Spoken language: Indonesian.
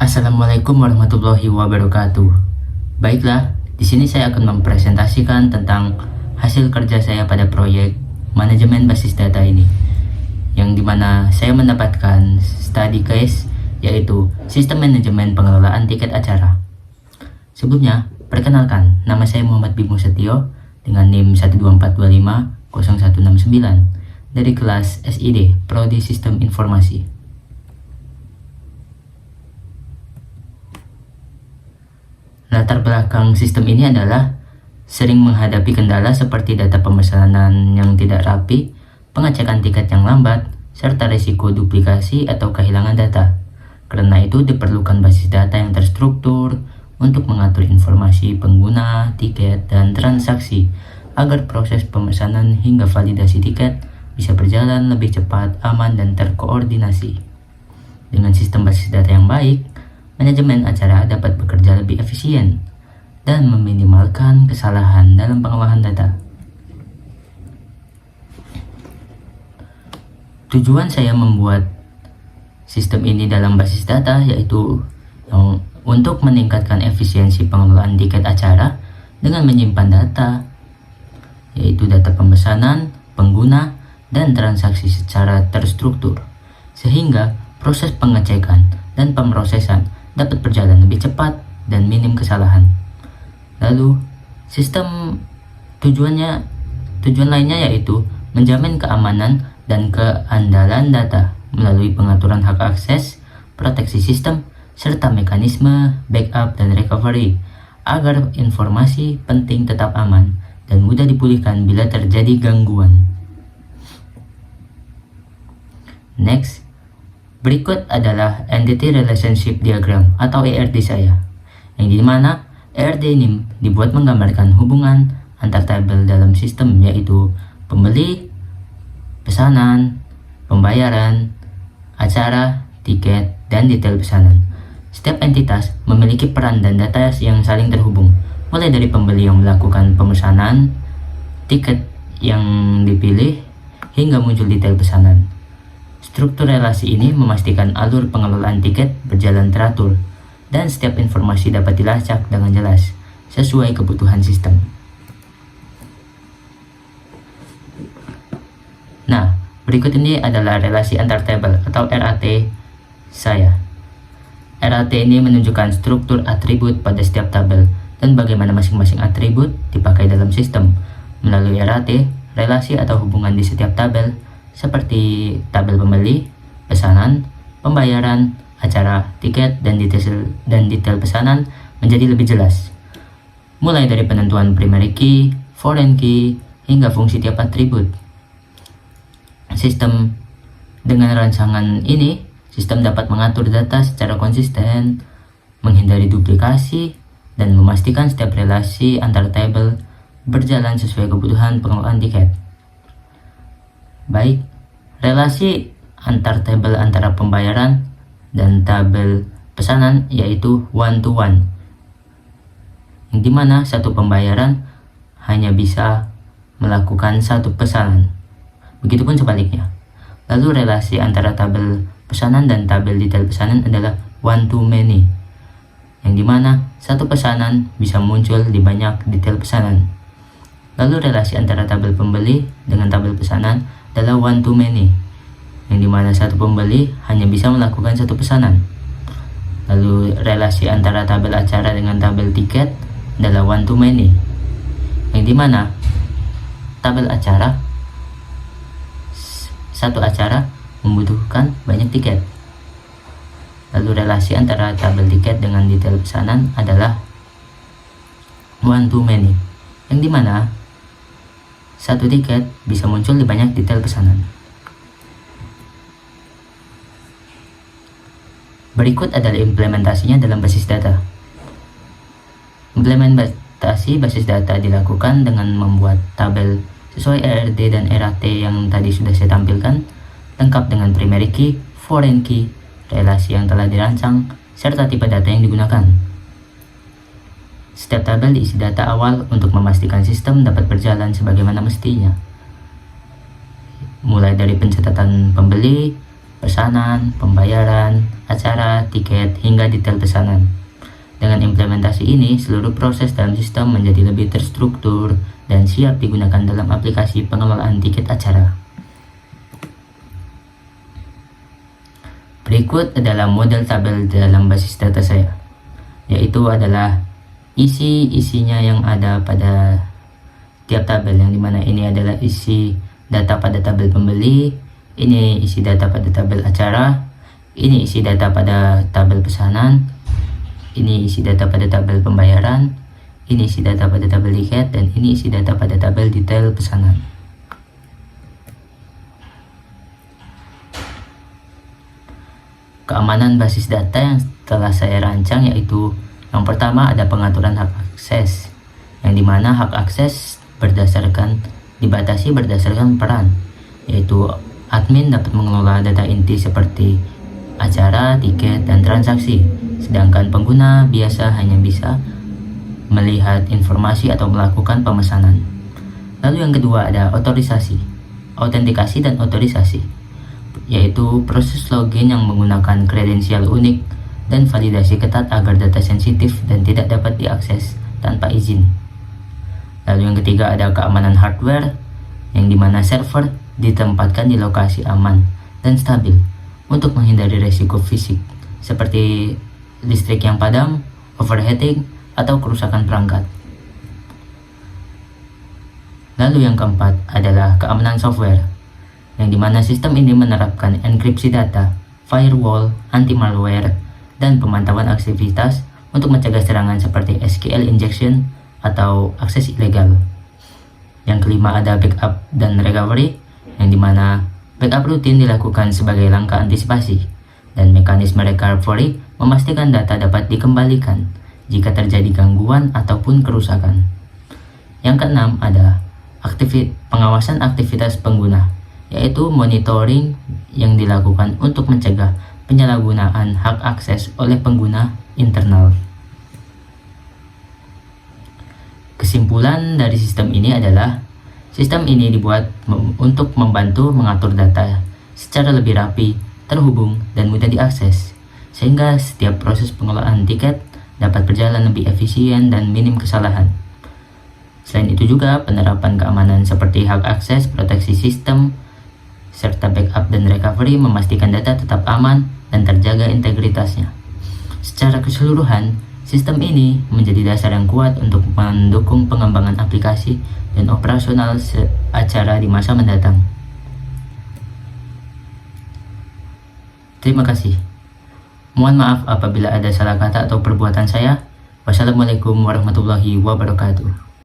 Assalamualaikum warahmatullahi wabarakatuh. Baiklah, di sini saya akan mempresentasikan tentang hasil kerja saya pada proyek manajemen basis data ini, yang dimana saya mendapatkan study case yaitu sistem manajemen pengelolaan tiket acara. Sebelumnya, perkenalkan, nama saya Muhammad Bimo Setio dengan NIM 124250169 dari kelas SID Prodi Sistem Informasi. Latar belakang sistem ini adalah sering menghadapi kendala seperti data pemesanan yang tidak rapi, pengecekan tiket yang lambat, serta risiko duplikasi atau kehilangan data. Karena itu diperlukan basis data yang terstruktur untuk mengatur informasi pengguna, tiket, dan transaksi agar proses pemesanan hingga validasi tiket bisa berjalan lebih cepat, aman, dan terkoordinasi. Dengan sistem basis data yang baik, manajemen acara dapat bekerja lebih efisien dan meminimalkan kesalahan dalam pengolahan data. Tujuan saya membuat sistem ini dalam basis data yaitu untuk meningkatkan efisiensi pengelolaan tiket acara dengan menyimpan data, yaitu data pemesanan, pengguna, dan transaksi secara terstruktur, sehingga proses pengecekan dan pemrosesan dapat berjalan lebih cepat dan minim kesalahan. Lalu, tujuan lainnya yaitu menjamin keamanan dan keandalan data melalui pengaturan hak akses, proteksi sistem, serta mekanisme backup dan recovery agar informasi penting tetap aman dan mudah dipulihkan bila terjadi gangguan. Next, berikut adalah Entity Relationship Diagram atau ERD saya, yang dimana ERD ini dibuat menggambarkan hubungan antar tabel dalam sistem, yaitu pembeli, pesanan, pembayaran, acara, tiket, dan detail pesanan. Setiap entitas memiliki peran dan data yang saling terhubung, mulai dari pembeli yang melakukan pemesanan, tiket yang dipilih, hingga muncul detail pesanan. Struktur relasi ini memastikan alur pengelolaan tiket berjalan teratur dan setiap informasi dapat dilacak dengan jelas sesuai kebutuhan sistem. Nah, berikut ini adalah relasi antar tabel atau RAT saya. RAT ini menunjukkan struktur atribut pada setiap tabel dan bagaimana masing-masing atribut dipakai dalam sistem. Melalui RAT, relasi atau hubungan di setiap tabel seperti tabel pembeli, pesanan, pembayaran, acara, tiket, dan detail pesanan menjadi lebih jelas. Mulai dari penentuan primary key, foreign key, hingga fungsi tiap atribut. Dengan rancangan ini, sistem dapat mengatur data secara konsisten, menghindari duplikasi, dan memastikan setiap relasi antar tabel berjalan sesuai kebutuhan pengelolaan tiket. Baik, relasi antar tabel antara pembayaran dan tabel pesanan yaitu one to one, yang dimana satu pembayaran hanya bisa melakukan satu pesanan, begitupun sebaliknya. Lalu relasi antara tabel pesanan dan tabel detail pesanan adalah one to many, yang dimana satu pesanan bisa muncul di banyak detail pesanan. Lalu relasi antara tabel pembeli dengan tabel pesanan adalah one to many, yang dimana satu pembeli hanya bisa melakukan satu pesanan. Lalu relasi antara tabel acara dengan tabel tiket adalah one to many, yang dimana tabel acara, satu acara membutuhkan banyak tiket. Lalu relasi antara tabel tiket dengan detail pesanan adalah one to many, yang dimana satu tiket bisa muncul di banyak detail pesanan. Berikut adalah implementasinya dalam basis data. Implementasi basis data dilakukan dengan membuat tabel sesuai ERD dan RAT yang tadi sudah saya tampilkan, lengkap dengan primary key, foreign key, relasi yang telah dirancang, serta tipe data yang digunakan. Setiap tabel diisi data awal untuk memastikan sistem dapat berjalan sebagaimana mestinya. Mulai dari pencatatan pembeli, pesanan, pembayaran, acara, tiket, hingga detail pesanan. Dengan implementasi ini, seluruh proses dalam sistem menjadi lebih terstruktur dan siap digunakan dalam aplikasi pengelolaan tiket acara. Berikut adalah model tabel dalam basis data saya, yaitu adalah isinya yang ada pada tiap tabel, yang dimana ini adalah isi data pada tabel pembeli, ini isi data pada tabel acara, ini isi data pada tabel pesanan, ini isi data pada tabel pembayaran, ini isi data pada tabel tiket, dan ini isi data pada tabel detail pesanan. Keamanan basis data yang telah saya rancang yaitu yang pertama ada pengaturan hak akses, yang dimana hak akses dibatasi berdasarkan peran, yaitu admin dapat mengelola data inti seperti acara, tiket, dan transaksi, sedangkan pengguna biasa hanya bisa melihat informasi atau melakukan pemesanan. Lalu yang kedua ada autentikasi dan otorisasi, yaitu proses login yang menggunakan kredensial unik dan validasi ketat agar data sensitif dan tidak dapat diakses tanpa izin. Lalu yang ketiga ada keamanan hardware, yang dimana server ditempatkan di lokasi aman dan stabil untuk menghindari resiko fisik seperti listrik yang padam, overheating, atau kerusakan perangkat. Lalu yang keempat adalah keamanan software, yang dimana sistem ini menerapkan enkripsi data, firewall, anti-malware, dan pemantauan aktivitas untuk mencegah serangan seperti SQL injection atau akses ilegal. Yang kelima ada backup dan recovery, yang dimana backup rutin dilakukan sebagai langkah antisipasi, dan mekanisme recovery memastikan data dapat dikembalikan jika terjadi gangguan ataupun kerusakan. Yang keenam ada pengawasan aktivitas pengguna, yaitu monitoring yang dilakukan untuk mencegah penyalahgunaan hak akses oleh pengguna internal. Kesimpulan dari sistem ini adalah sistem ini dibuat untuk membantu mengatur data secara lebih rapi, terhubung, dan mudah diakses, sehingga setiap proses pengelolaan tiket dapat berjalan lebih efisien dan minim kesalahan. Selain itu juga penerapan keamanan seperti hak akses, proteksi sistem, serta backup dan recovery memastikan data tetap aman dan terjaga integritasnya. Secara keseluruhan, sistem ini menjadi dasar yang kuat untuk mendukung pengembangan aplikasi dan operasional acara di masa mendatang. Terima kasih. Mohon maaf apabila ada salah kata atau perbuatan saya. Wassalamualaikum warahmatullahi wabarakatuh.